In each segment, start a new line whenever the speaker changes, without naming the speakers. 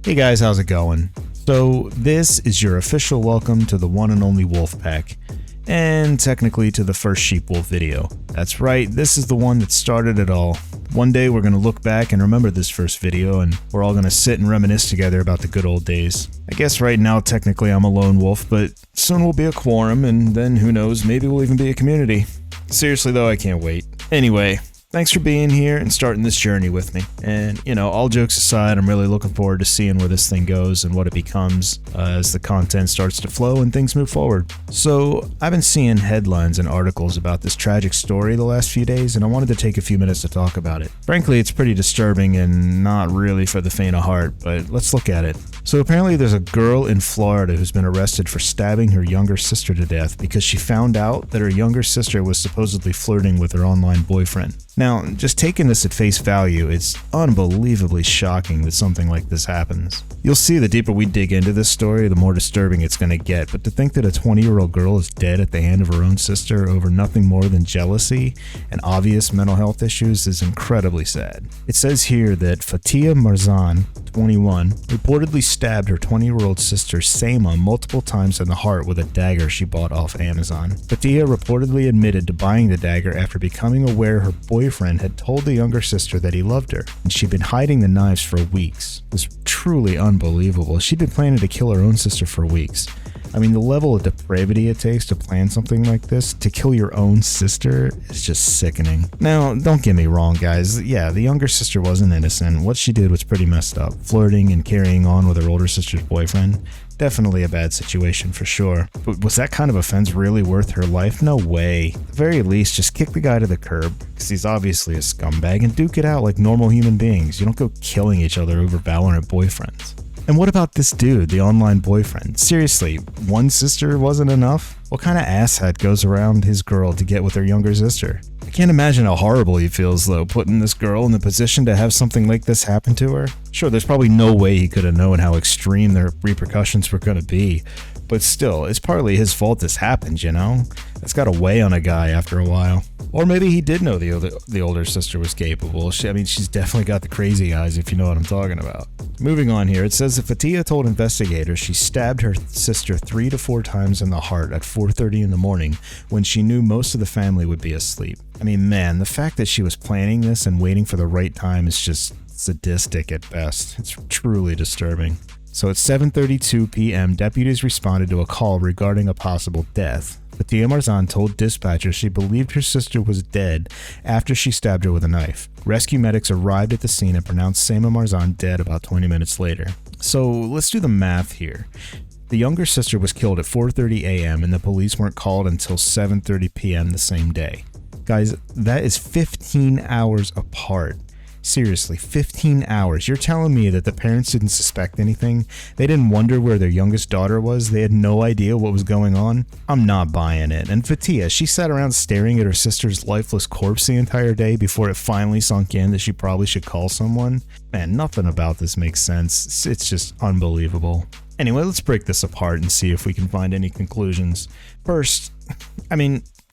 Hey guys, how's it going? So this is your official welcome to the one and only Wolf Pack, and technically to the first Sheep Wolf video. That's right, this is the one that started it all. One day we're going to look back and remember this first video, and we're all going to sit and reminisce together about the good old days. I guess right now technically I'm a lone wolf, but soon we'll be a quorum, and then who knows, maybe we'll even be a community. Seriously though, I can't wait. Anyway, thanks for being here and starting this journey with me. And, all jokes aside, I'm really looking forward to seeing where this thing goes and what it becomes as the content starts to flow and things move forward. So, I've been seeing headlines and articles about this tragic story the last few days, and I wanted to take a few minutes to talk about it. Frankly, it's pretty disturbing and not really for the faint of heart, but let's look at it. So apparently there's a girl in Florida who's been arrested for stabbing her younger sister to death because she found out that her younger sister was supposedly flirting with her online boyfriend. Now, just taking this at face value, it's unbelievably shocking that something like this happens. You'll see the deeper we dig into this story, the more disturbing it's going to get, but to think that a 20-year-old girl is dead at the hand of her own sister over nothing more than jealousy and obvious mental health issues is incredibly sad. It says here that Fatia Marzan, 21, reportedly stabbed her 20-year-old sister Seima multiple times in the heart with a dagger she bought off Amazon. Fatia reportedly admitted to buying the dagger after becoming aware her boyfriend had told the younger sister that he loved her, and she'd been hiding the knives for weeks. It was truly unbelievable. She'd been planning to kill her own sister for weeks. I mean, the level of depravity it takes to plan something like this, to kill your own sister, is just sickening. Now, don't get me wrong, guys. Yeah, the younger sister wasn't innocent. What she did was pretty messed up. Flirting and carrying on with her older sister's boyfriend. Definitely a bad situation for sure. But was that kind of offense really worth her life? No way. At the very least, just kick the guy to the curb, because he's obviously a scumbag, and duke it out like normal human beings. You don't go killing each other over Valorant boyfriends. And what about this dude, the online boyfriend? Seriously, one sister wasn't enough? What kind of asshat goes around his girl to get with her younger sister? I can't imagine how horrible he feels, though, putting this girl in the position to have something like this happen to her. Sure, there's probably no way he could have known how extreme the repercussions were going to be, but still, it's partly his fault this happened, That's got to weigh on a guy after a while. Or maybe he did know the older sister was capable. She's definitely got the crazy eyes, if you know what I'm talking about. Moving on here, it says that Fatia told investigators she stabbed her sister 3 to 4 times in the heart at 4:30 in the morning when she knew most of the family would be asleep. I mean, man, the fact that she was planning this and waiting for the right time is just sadistic at best. It's truly disturbing. So at 7:32 p.m., deputies responded to a call regarding a possible death. Fatia Marzan told dispatchers she believed her sister was dead after she stabbed her with a knife. Rescue medics arrived at the scene and pronounced Seima Marzan dead about 20 minutes later. So let's do the math here. The younger sister was killed at 4:30 a.m. and the police weren't called until 7:30 p.m. the same day. Guys, that is 15 hours apart. Seriously, 15 hours. You're telling me that the parents didn't suspect anything? They didn't wonder where their youngest daughter was? They had no idea what was going on? I'm not buying it. And Fatia, she sat around staring at her sister's lifeless corpse the entire day before it finally sunk in that she probably should call someone? Man, nothing about this makes sense. It's just unbelievable. Anyway, let's break this apart and see if we can find any conclusions. First,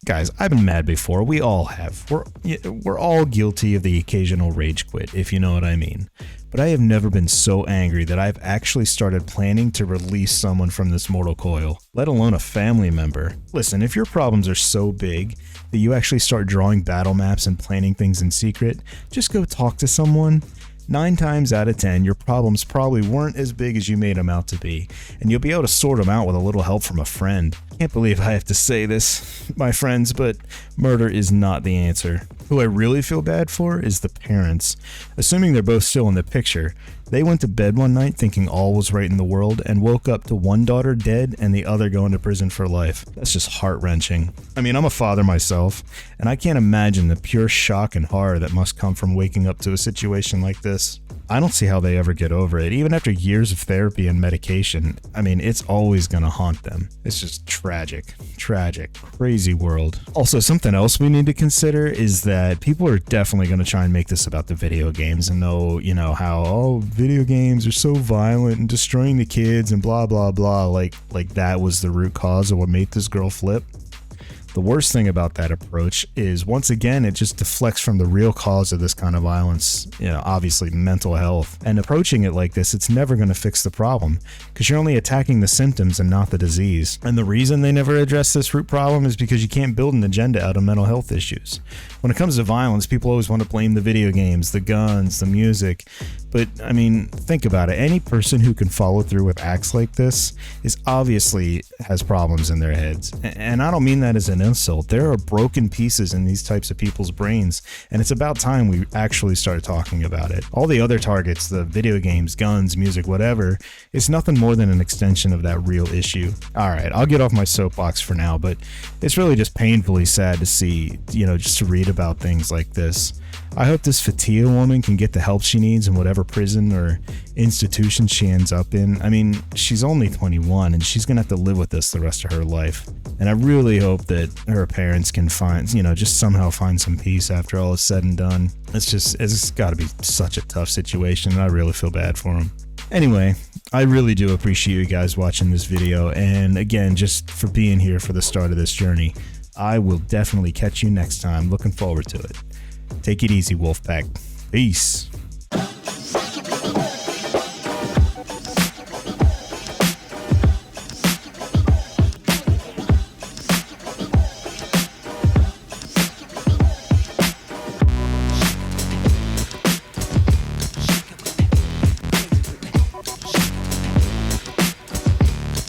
guys, I've been mad before. We all have. We're all guilty of the occasional rage quit, if you know what I mean. But I have never been so angry that I've actually started planning to release someone from this mortal coil, let alone a family member. Listen, if your problems are so big that you actually start drawing battle maps and planning things in secret, just go talk to someone. 9 times out of 10, your problems probably weren't as big as you made them out to be, and you'll be able to sort them out with a little help from a friend. Can't believe I have to say this, my friends, but murder is not the answer. Who I really feel bad for is the parents. Assuming they're both still in the picture, they went to bed one night thinking all was right in the world and woke up to one daughter dead and the other going to prison for life. That's just heart-wrenching. I mean, I'm a father myself, and I can't imagine the pure shock and horror that must come from waking up to a situation like this. I don't see how they ever get over it. Even after years of therapy and medication, it's always gonna haunt them. It's just tragic, crazy world. Also, something else we need to consider is that people are definitely gonna try and make this about the video games and know, how, video games are so violent and destroying the kids and blah, blah, blah. Like that was the root cause of what made this girl flip. The worst thing about that approach is, once again, it just deflects from the real cause of this kind of violence, obviously mental health. And approaching it like this, it's never going to fix the problem, because you're only attacking the symptoms and not the disease. And the reason they never address this root problem is because you can't build an agenda out of mental health issues. When it comes to violence, people always want to blame the video games, the guns, the music. But, I mean, think about it. Any person who can follow through with acts like this is obviously has problems in their heads. And I don't mean that as an insult. There are broken pieces in these types of people's brains, and it's about time we actually start talking about it. All the other targets, the video games, guns, music, whatever, is nothing more than an extension of that real issue. Alright, I'll get off my soapbox for now, but it's really just painfully sad to see, just to read about things like this. I hope this Fatia woman can get the help she needs in whatever prison or institution she ends up in. I mean, she's only 21 and she's gonna have to live with this the rest of her life. And I really hope that her parents can find, just somehow find some peace after all is said and done. It's gotta be such a tough situation, and I really feel bad for them. Anyway, I really do appreciate you guys watching this video, and again, just for being here for the start of this journey. I will definitely catch you next time. Looking forward to it. Take it easy, Wolfpack. Peace.